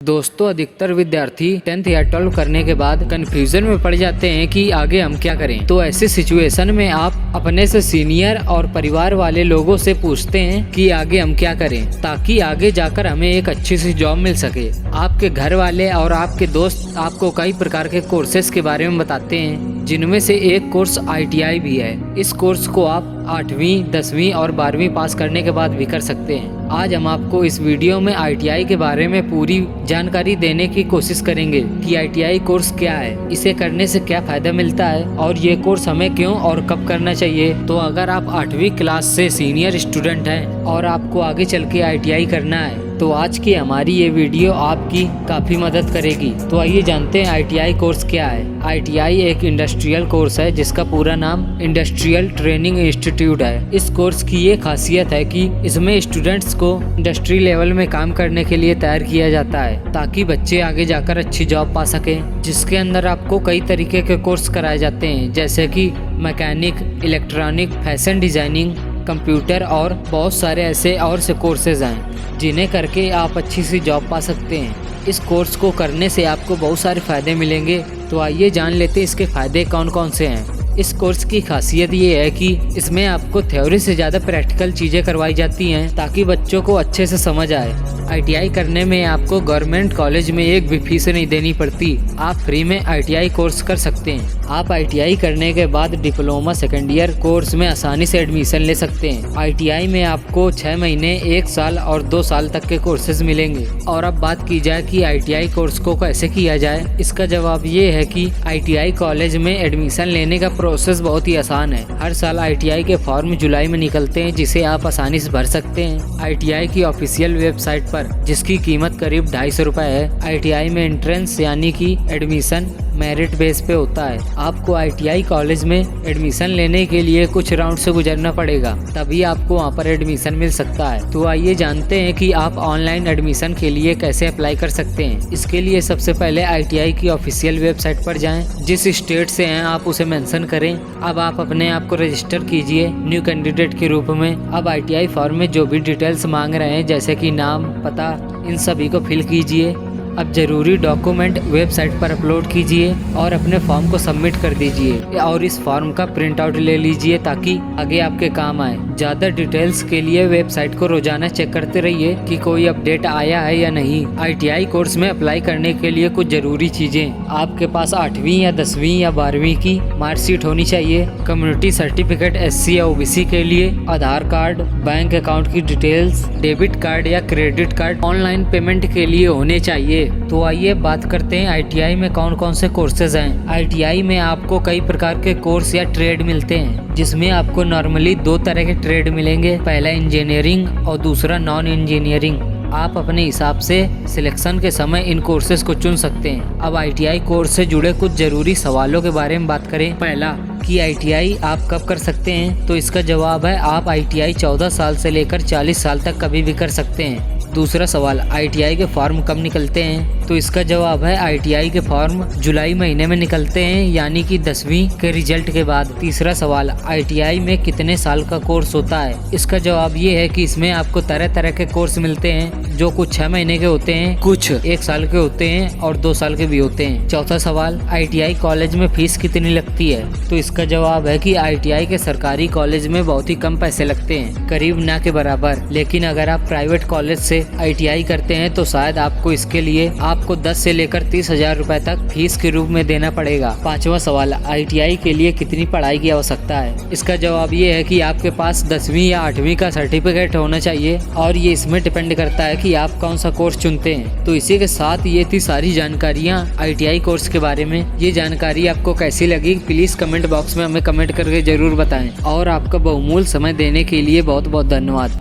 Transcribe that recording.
दोस्तों, अधिकतर विद्यार्थी 10th या 12 करने के बाद कंफ्यूजन में पड़ जाते हैं कि आगे हम क्या करें। तो ऐसी सिचुएशन में आप अपने से सीनियर और परिवार वाले लोगों से पूछते हैं कि आगे हम क्या करें, ताकि आगे जाकर हमें एक अच्छी सी जॉब मिल सके। आपके घर वाले और आपके दोस्त आपको कई प्रकार के कोर्सेज के बारे में बताते हैं, जिनमें से एक कोर्स ITI भी है। इस कोर्स को आप 8वीं, 10वीं और 12वीं पास करने के बाद भी कर सकते हैं। आज हम आपको इस वीडियो में ITI के बारे में पूरी जानकारी देने की कोशिश करेंगे कि ITI कोर्स क्या है, इसे करने से क्या फायदा मिलता है और ये कोर्स हमें क्यों और कब करना चाहिए। तो अगर आप 8वीं क्लास से सीनियर स्टूडेंट हैं और आपको आगे चल के ITI करना है, तो आज की हमारी ये वीडियो आपकी काफ़ी मदद करेगी। तो आइए जानते हैं ITI कोर्स क्या है। ITI एक इंडस्ट्रियल कोर्स है जिसका पूरा नाम इंडस्ट्रियल ट्रेनिंग इंस्टीट्यूट है। इस कोर्स की ये खासियत है कि इसमें स्टूडेंट्स को इंडस्ट्री लेवल में काम करने के लिए तैयार किया जाता है, ताकि बच्चे आगे जाकर अच्छी जॉब पा सकें। जिसके अंदर आपको कई तरीके के कोर्स कराए जाते हैं, जैसे कि mechanic, electronic, fashion designing, computer और बहुत सारे ऐसे और से कोर्सेज हैं जिन्हें करके आप अच्छी सी जॉब पा सकते हैं। इस कोर्स को करने से आपको बहुत सारे फ़ायदे मिलेंगे। तो आइए जान लेते हैं इसके फ़ायदे कौन कौन से हैं। इस कोर्स की खासियत ये है कि इसमें आपको थ्योरी से ज़्यादा प्रैक्टिकल चीज़ें करवाई जाती हैं, ताकि बच्चों को अच्छे से समझ आए। ITI करने में आपको गवर्नमेंट कॉलेज में एक भी फीस नहीं देनी पड़ती। आप फ्री में ITI कोर्स कर सकते हैं। आप ITI करने के बाद डिप्लोमा सेकेंड ईयर कोर्स में आसानी से एडमिशन ले सकते हैं। ITI में आपको 6 महीने, 1 साल और 2 साल तक के कोर्सेज मिलेंगे। और अब बात की जाए कि ITI कोर्स को कैसे किया जाए, इसका जवाब ये है कि ITI कॉलेज में एडमिशन लेने का प्रोसेस बहुत ही आसान है। हर साल ITI के फॉर्म जुलाई में निकलते हैं, जिसे आप आसानी से भर सकते हैं। ITI की ऑफिशियल वेबसाइट पर, जिसकी कीमत करीब 250 रुपए है। ITI में एंट्रेंस यानी कि एडमिशन मेरिट बेस पे होता है। आपको ITI कॉलेज में एडमिशन लेने के लिए कुछ राउंड से गुजरना पड़ेगा, तभी आपको वहाँ पर एडमिशन मिल सकता है। तो आइए जानते हैं कि आप ऑनलाइन एडमिशन के लिए कैसे अप्लाई कर सकते हैं। इसके लिए सबसे पहले ITI की ऑफिशियल वेबसाइट पर जाएं। जिस स्टेट से हैं आप उसे मेंशन करें। अब आप अपने आप को रजिस्टर कीजिए न्यू कैंडिडेट के रूप में। अब ITI फॉर्म में जो भी डिटेल्स मांग रहे हैं, जैसे कि नाम, पता, इन सभी को फिल कीजिए। अब जरूरी डॉक्यूमेंट वेबसाइट पर अपलोड कीजिए और अपने फॉर्म को सबमिट कर दीजिए और इस फॉर्म का प्रिंट आउट ले लीजिए, ताकि आगे आपके काम आए। ज़्यादा डिटेल्स के लिए वेबसाइट को रोजाना चेक करते रहिए कि कोई अपडेट आया है या नहीं। ITI कोर्स में अप्लाई करने के लिए कुछ जरूरी चीज़ें, आपके पास 8वीं या 10वीं या 12वीं की मार्कशीट होनी चाहिए। कम्युनिटी सर्टिफिकेट SC या OBC के लिए आधार कार्ड, बैंक अकाउंट की डिटेल्स, डेबिट कार्ड या क्रेडिट कार्ड ऑनलाइन पेमेंट के लिए होने चाहिए। तो आइए बात करते हैं ITI में कौन कौन से कोर्सेज हैं। ITI में आपको कई प्रकार के कोर्स या ट्रेड मिलते हैं, जिसमें आपको नॉर्मली 2 तरह के ट्रेड मिलेंगे। पहला इंजीनियरिंग और दूसरा नॉन इंजीनियरिंग। आप अपने हिसाब से सिलेक्शन के समय इन कोर्सेज को चुन सकते हैं। अब ITI कोर्स से जुड़े कुछ जरूरी सवालों के बारे में बात करें। पहला कि ITI आप कब कर सकते हैं, तो इसका जवाब है आप ITI 14 साल से लेकर 40 साल तक कभी भी कर सकते हैं। दूसरा सवाल, ITI के फॉर्म कब निकलते हैं, तो इसका जवाब है ITI के फॉर्म जुलाई महीने में निकलते हैं, यानी कि 10वीं के रिजल्ट के बाद। तीसरा सवाल, ITI में कितने साल का कोर्स होता है, इसका जवाब ये है कि इसमें आपको तरह तरह के कोर्स मिलते हैं, जो कुछ 6 महीने के होते हैं, कुछ 1 साल के होते हैं और 2 साल के भी होते हैं। चौथा सवाल, ITI कॉलेज में फीस कितनी लगती है, तो इसका जवाब है कि ITI के सरकारी कॉलेज में बहुत ही कम पैसे लगते हैं, करीब ना के बराबर। लेकिन अगर आप प्राइवेट कॉलेज से ITI करते हैं तो शायद आपको इसके लिए आपको 10 से लेकर 30 हजार रुपए तक फीस के रूप में देना पड़ेगा। पांचवा सवाल, ITI के लिए कितनी पढ़ाई की आवश्यकता है, इसका जवाब ये है कि आपके पास 10वीं या 8वीं का सर्टिफिकेट होना चाहिए, और ये इसमें डिपेंड करता है कि आप कौन सा कोर्स चुनते हैं। तो इसी के साथ ये थी सारी जानकारियाँ ITI कोर्स के बारे में। ये जानकारी आपको कैसी लगी, प्लीज कमेंट बॉक्स में हमें कमेंट करके जरूर बताएं। और आपका बहुमूल्य समय देने के लिए बहुत बहुत धन्यवाद।